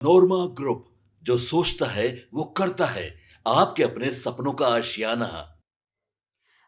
नोरमा group, जो सोचता है वो करता है। आपके अपने सपनों का आशियाना।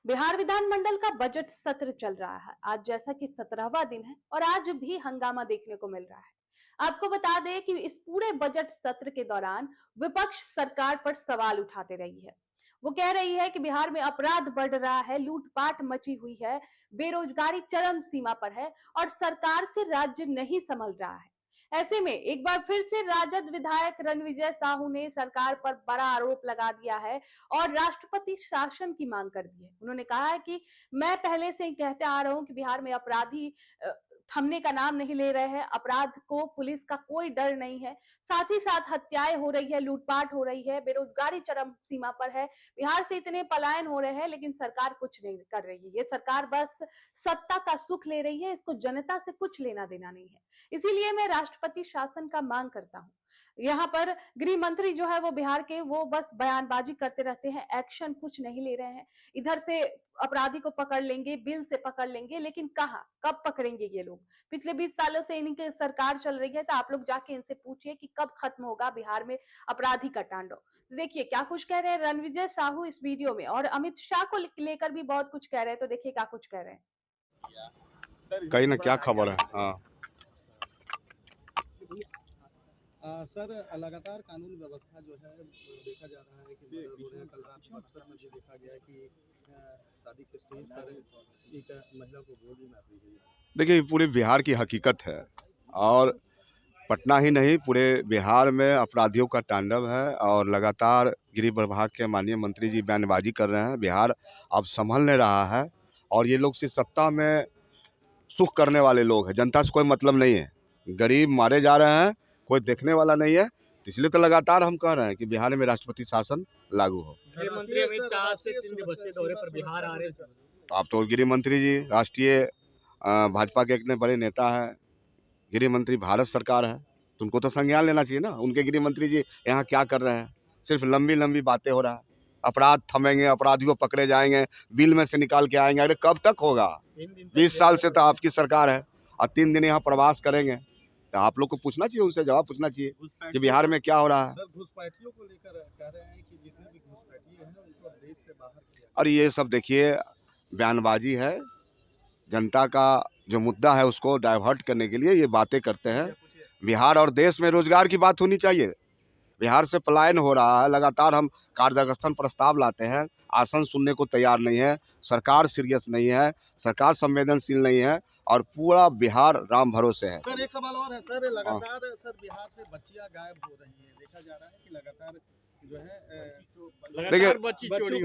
बिहार विधानमंडल का बजट सत्र चल रहा है। आज जैसा कि 17वां दिन है और आज भी हंगामा देखने को मिल रहा है। आपको बता दें कि इस पूरे बजट सत्र के दौरान विपक्ष सरकार पर सवाल उठाते रही है। वो कह रही है कि बिहार में अपराध बढ़ रहा है, लूटपाट मची हुई है, बेरोजगारी चरम सीमा पर है और सरकार से राज्य नहीं संभल रहा है। ऐसे में एक बार फिर से राजद विधायक रणविजय साहू ने सरकार पर बड़ा आरोप लगा दिया है और राष्ट्रपति शासन की मांग कर दी है। उन्होंने कहा है कि मैं पहले से ही कहते आ रहा हूं कि बिहार में अपराधी थमने का नाम नहीं ले रहे हैं, अपराध को पुलिस का कोई डर नहीं है, साथ ही साथ हत्याएं हो रही है, लूटपाट हो रही है, बेरोजगारी चरम सीमा पर है, बिहार से इतने पलायन हो रहे हैं लेकिन सरकार कुछ नहीं कर रही है। ये सरकार बस सत्ता का सुख ले रही है, इसको जनता से कुछ लेना देना नहीं है। इसीलिए मैं राष्ट्रपति शासन का मांग करता हूं। यहाँ पर गृह मंत्री जो है वो बिहार के, वो बस बयानबाजी करते रहते हैं, एक्शन कुछ नहीं ले रहे हैं। इधर से अपराधी को पकड़ लेंगे, बिल से पकड़ लेंगे, लेकिन कहाँ, कब पकड़ेंगे ये लोग? पिछले 20 सालों से इनकी सरकार चल रही है, तो आप लोग जाके इनसे पूछिए कि कब खत्म होगा बिहार में अपराधी का तांडव। देखिए क्या कुछ कह रहे हैं रणविजय साहू इस वीडियो में, और अमित शाह को लेकर भी बहुत कुछ कह रहे हैं, तो देखिए क्या कुछ कह रहे हैं। कहीं ना क्या खबर है। हाँ सर, लगातार कानून व्यवस्था जो है देखा जा रहा है कि मर्डर हो रहे हैं। कल रात बक्सर में भी देखा गया कि शादी के स्टेज पर एक महिला को गोली मार दी गई। देखिए, ये पूरे बिहार की हकीकत है और पटना ही नहीं, पूरे बिहार में अपराधियों का तांडव है और लगातार गृह विभाग के माननीय मंत्री जी बयानबाजी कर रहे हैं। बिहार अब संभल नहीं रहा है और ये लोग सिर्फ सत्ता में सुख करने वाले लोग हैं, जनता से कोई मतलब नहीं है। गरीब मारे जा रहे हैं, कोई देखने वाला नहीं है। इसलिए तो लगातार हम कह रहे हैं कि बिहार में राष्ट्रपति शासन लागू हो। गृह मंत्री अमित शाह से 3 दिवसीय दौरे पर बिहार आ रहे हैं। आप तो गृह मंत्री जी राष्ट्रीय भाजपा के इतने बड़े नेता है, गृह मंत्री भारत सरकार है, तो उनको तो संज्ञान लेना चाहिए ना। उनके गृह मंत्री जी यहाँ क्या कर रहे हैं? सिर्फ लंबी लंबी बातें हो रहा है। अपराध थमेंगे, अपराधियों पकड़े जाएंगे, बिल में से निकाल के आएंगे। अरे कब तक होगा? 20 साल से तो आपकी सरकार है और 3 दिन यहाँ प्रवास करेंगे, तो आप लोग को पूछना चाहिए, उनसे जवाब पूछना चाहिए कि बिहार में क्या हो रहा है। सर, घुसपैठियों को लेकर कह रहे हैं कि जितने भी घुसपैठी हैं उनको देश से बाहर किया। और ये सब देखिए बयानबाजी है, जनता का जो मुद्दा है उसको डाइवर्ट करने के लिए ये बातें करते हैं। बिहार और देश में रोजगार की बात होनी चाहिए। बिहार से पलायन हो रहा है, लगातार हम कार्यस्थल प्रस्ताव लाते हैं, आसन सुनने को तैयार नहीं है, सरकार सीरियस नहीं है, सरकार संवेदनशील नहीं है और पूरा बिहार राम भरोसे है। सर, एक सवाल और है सर, लगातार सर बिहार से बच्चियां गायब हो रही हैं। देखा जा रहा है कि लगातार जो है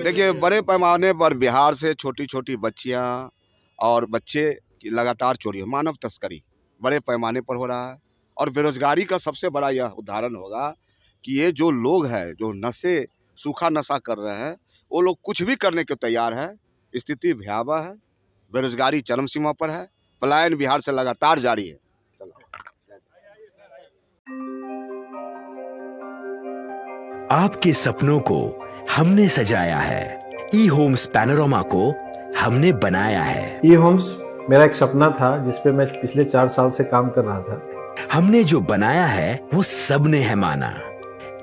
देखिए बड़े पैमाने पर बिहार से छोटी छोटी बच्चियां और बच्चे की लगातार चोरी, मानव तस्करी बड़े पैमाने पर हो रहा है। और बेरोजगारी का सबसे बड़ा यह उदाहरण होगा कि ये जो लोग हैं जो नशे, सूखा नशा कर रहे हैं, वो लोग कुछ भी करने को तैयार है। स्थिति भयावह है, बेरोजगारी चरम सीमा पर है, पलायन बिहार से लगातार जारी है। आपके सपनों को हमने सजाया है, ई होम्स पैनोरामा को हमने बनाया है। ई होम्स मेरा एक सपना था जिसपे मैं पिछले 4 साल से काम कर रहा था। हमने जो बनाया है वो सबने है माना।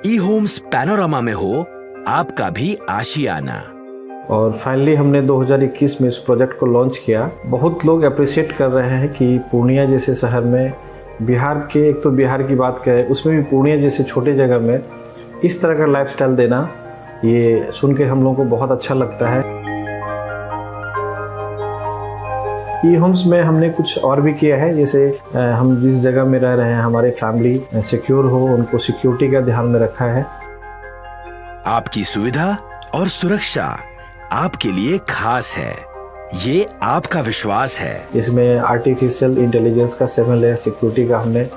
ई होम्स पैनोरामा में हो आपका भी आशियाना। और फाइनली हमने 2021 में इस प्रोजेक्ट को लॉन्च किया। बहुत लोग अप्रिशिएट कर रहे हैं कि पूर्णिया जैसे शहर में, बिहार के, एक तो बिहार की बात करें उसमें भी पूर्णिया जैसे छोटे जगह में इस तरह का लाइफस्टाइल देना, ये सुन के हम लोगों को बहुत अच्छा लगता है। ई होम्स में हमने कुछ और भी किया है, जैसे हम जिस जगह में रह रहे हैं हमारे फैमिली सिक्योर हो, उनको सिक्योरिटी का ध्यान में रखा है। आपकी सुविधा और सुरक्षा आपके लिए खास है, ये आपका विश्वास है। इसमें आर्टिफिशियल इंटेलिजेंस का 7 लेयर सिक्योरिटी का हमने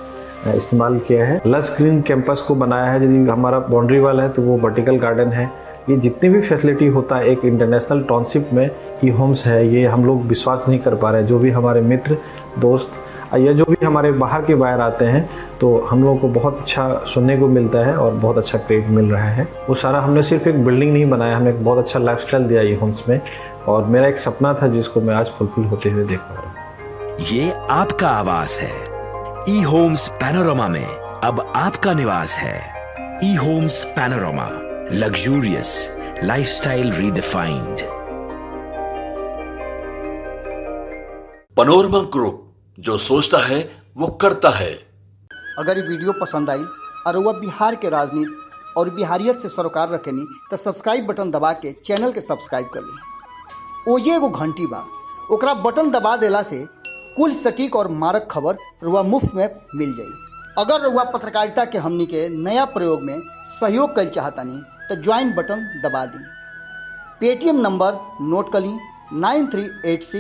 इस्तेमाल किया है। लश ग्रीन कैंपस को बनाया है। यदि हमारा बाउंड्री वाल है तो वो वर्टिकल गार्डन है। ये जितनी भी फैसिलिटी होता है एक इंटरनेशनल टाउनशिप में, ई होम्स है, ये हम लोग विश्वास नहीं कर पा रहे हैं। जो भी हमारे मित्र, दोस्त या जो भी हमारे बाहर के बाहर आते हैं, तो हम लोगों को बहुत अच्छा सुनने को मिलता है और बहुत अच्छा क्रेडिट मिल रहा है। वो सारा हमने सिर्फ एक बिल्डिंग नहीं बनाया, हमने एक बहुत अच्छा लाइफस्टाइल दिया ई होम्स में, और मेरा एक सपना था जिसको मैं आज फुलफिल होते हुए देख पा रहा हूँ। ये आपका आवास है। ई होम्स पैनोरामा में अब आपका निवास है। E homes panorama, luxurious lifestyle redefined. Panorama group, जो सोचता है वो करता है। अगर ये वीडियो पसंद आई और वह बिहार के राजनीति और बिहारियत से सरोकार रखेनी तो सब्सक्राइब बटन दबा के चैनल के सब्सक्राइब कर ली। ओजे एगो घंटी बा, ओकरा बटन दबा देला से कुल सटीक और मारक खबर रुआ मुफ्त में मिल जाई। अगर रुआ पत्रकारिता के हमनी के नया प्रयोग में सहयोग कर चाहतानी तो ज्वाइन बटन दबा दी। पेटीएम नंबर नोट कर ली 9386